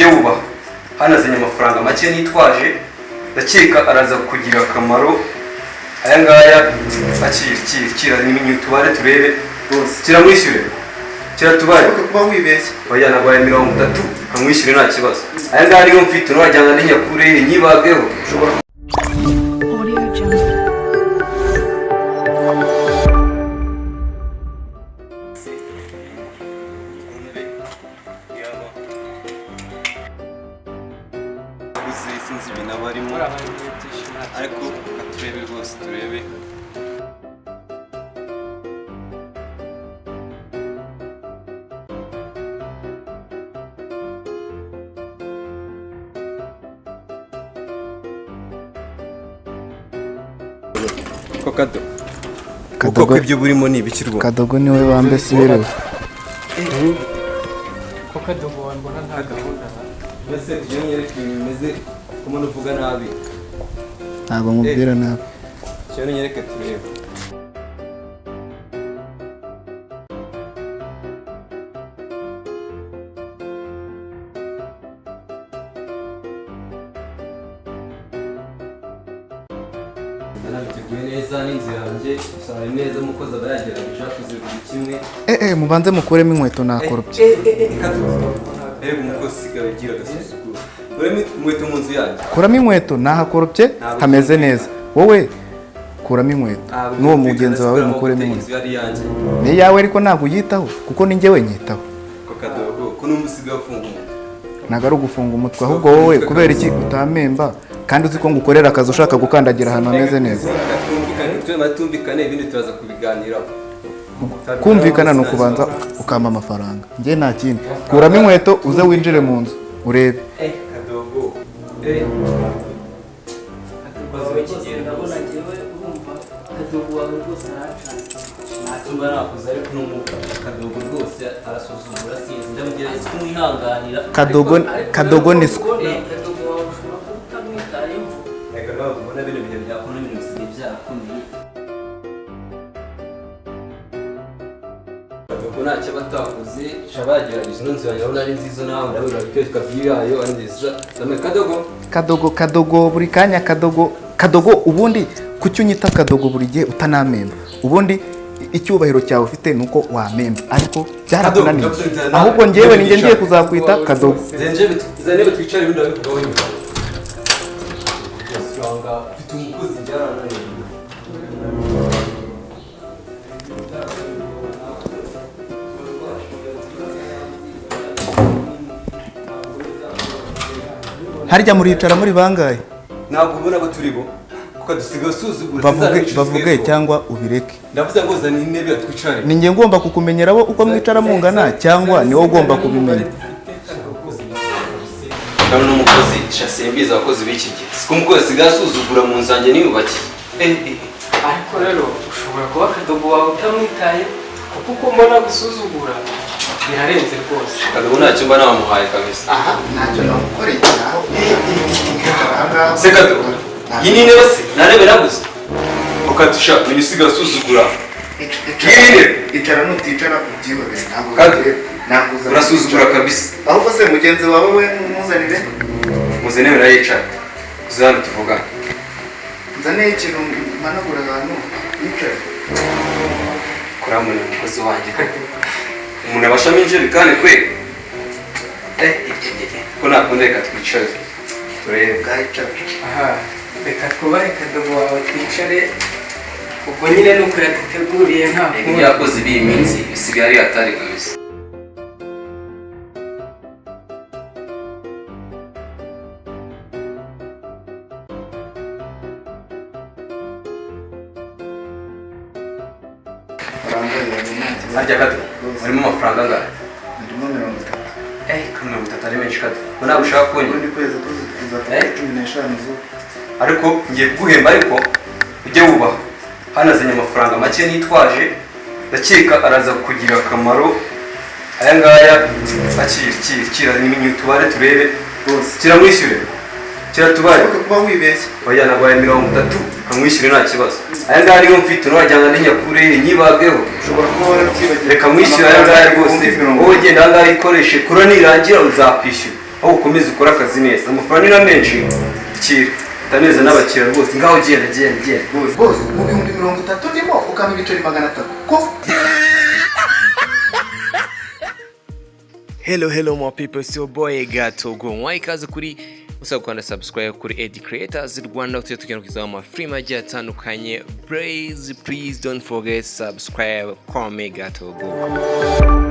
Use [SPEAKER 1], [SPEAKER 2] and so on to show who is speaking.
[SPEAKER 1] ujye wubaha. Hano azanye amafaranga make nitwaje, ndakeka araza kugira akamaro. Aya ngaya akira ni tubare turebe rwose. Kiramwishyure. Kiratubaye
[SPEAKER 2] kuba wibeshye.
[SPEAKER 1] Oya nagwaye 30 kamwishyure nta kibazo. Aya ngaya ariyo mfite n'urajyanga n'inyakure nyibageho. Ushobora sinzi ibintu abarimo ariko turebe rwose turebe. Ko Kadogo ibyo burimo ni ibikirwa.
[SPEAKER 2] Kadogo niwe bambe siberewe.
[SPEAKER 3] Ko Kadogo wambona nta gahunda.
[SPEAKER 1] Mbese iyo nyereka bimeze kumwe uvuga nabi.
[SPEAKER 2] Ntabwo mubwira nabi.
[SPEAKER 1] Cyo nyereka turebe. Nabiteguye neza n'inzu yanjye, usanga neza umukozi abayagerageje kuzigura kimwe.
[SPEAKER 2] Mubanze mukuremo inkweto nakorobye.
[SPEAKER 1] Umukozi sigaye agira agasuzuguro. Ureme inkweto mu nzu yanjye.
[SPEAKER 2] Kuramo inkweto nahakorobye hameze neza. Wowe kuramo inkweto. N'uwo mugenzi wawe mukuremo inkweto. Ni yawe ariko ntabwo uyitaho kuko ni njyewe nyitaho.
[SPEAKER 1] Ko Kadogo ko n'umusigaye ufunga umutwe.
[SPEAKER 2] Ntabwo ari ugufunga umutwe ahubwo wowe kubera iki utamemba kandi uzi ko ngukorera akazi ushaka gukandagira ahantu hameze neza.
[SPEAKER 1] Tumvikane ibindi turaza kubiganiraho.
[SPEAKER 2] Kumvikana no kubanza ukama amafaranga. Ngiye nta kindi. Kuramo inkweto uze winjire mu nzu urebe.
[SPEAKER 1] Kadogo. Bazo ikigenda ndabona ngewe urumva Kadogo wawe rwose aracana. Natumba nakuza ariko n'umuka Kadogo rwose arasuzugura sinzi ndamugira kumwihanganira.
[SPEAKER 2] Kadogo ni siko.
[SPEAKER 1] Kadogo wawe ushobora kutamwitayeho. Eka nawe ubona bino bihe byakona ibintu bisigaye byarakomeye. Ntacyo batakoze shabagerageje inzu yawe urabona ari nziza nawe ndabona biteka byayo ari nziza.
[SPEAKER 2] Kadogo buri kanya Kadogo ubundi kucyo unyita Kadogo buri gihe utanamemba. Ubundi icyubahiro cyawe ufite nuko wamemba ariko byarakunaniye. Ahubwo ngewe ninjye ngiye kuzakwita Kadogo.
[SPEAKER 1] Zanebe twicare ibindi babivugaho nyuma. Yasanga ufite umukozi byarananiye.
[SPEAKER 2] Harya muricara muri bangaye?
[SPEAKER 1] Ntabwo ubona ko turi bo kuko dusigaye suzugura.
[SPEAKER 2] Bavuge cyangwa ubireke.
[SPEAKER 1] Ndavuze ngo zana intebe twicare.
[SPEAKER 2] Ni nge ngomba kukumenyera bo uko mwicara mungana cyangwa ni wowe ugomba kubimenya.
[SPEAKER 1] Kandi n'umukozi shasembiza abakozi b'iki gihe. Siko umukozi sigaye suzugura mu nzange niyubaki.
[SPEAKER 3] Ariko rero ushobora kuba Kadogo wawe utamwitaye kuko uko mbona gusuzugura birarenze rwose.
[SPEAKER 1] Kadogo ntacyo mba namuhaye kabisa.
[SPEAKER 2] Aha ntacyo namukoreye naho.
[SPEAKER 1] Se Kadogo. Iyi ni intebe se narebe naguze. Ukatusha minisiga suzugura.
[SPEAKER 2] Icara nuticara ubyibore ntabwo
[SPEAKER 1] nakuza. Urasuzugura kabisa.
[SPEAKER 2] Ahubwo se mugenzi wawe we muzanire.
[SPEAKER 1] Muzanire na yicara. Kuzana tuvugana.
[SPEAKER 2] Nzane ikintu managura abantu yicara.
[SPEAKER 1] Kuramuna umukozi wanjye koko. Umuntu abashamo injerekani kwe. Ko nakundeka twicare. Turebe
[SPEAKER 2] gayicara.
[SPEAKER 3] Aha. Reka twubahe Kadogo wawe twicare. Ubwo nyine nuko yaduteguriye nta
[SPEAKER 1] kundi. Yakoze ibi iminsi bisigaye ari atari kabisa. Harya Kadogo urimo amafaranga angahe?
[SPEAKER 2] Ndimo 30.
[SPEAKER 1] Kuri 30 ari menshi Kadogo. Ko ntabwo ushaka kubona.
[SPEAKER 2] Ubundi kwezi kuzafata 15 zo.
[SPEAKER 1] Ariko ngiye kuguhemba ariko ujye wubaha. Hano azanye amafaranga make nitwaje, ndakeka araza kugira akamaro. Aya ngaya akira ni tubare turebe rwose. Kiramwishyure. Kiratubaye
[SPEAKER 2] kuba wibeshye.
[SPEAKER 1] Oya nagwaye 30 kamwishyure nta kibazo. Aya ngaya ariyo mfite n'urajyanga n'inyakure nyibageho.
[SPEAKER 2] Ushobora kuba warakwibagiwe.
[SPEAKER 1] Reka mwishyure aya ngaya rwose. Wowe genda ngaya ikoreshe kura nirangira uzakwishyura. aho ukomeza ukora akazi neza amafaranga ni menshi kira taneza n'abakira rwose ngaho genda
[SPEAKER 2] bose mu bihumbi 30 ndimo ukama ibiceri 300 ko
[SPEAKER 4] Hello my people, it's your boy Gatogo. Mwikaze kuri usaba kwanda subscribe kuri Ed Creators Rwanda tugenda kuzaho ama free magia atandukanye. Please don't forget subscribe. Call me Gatogo.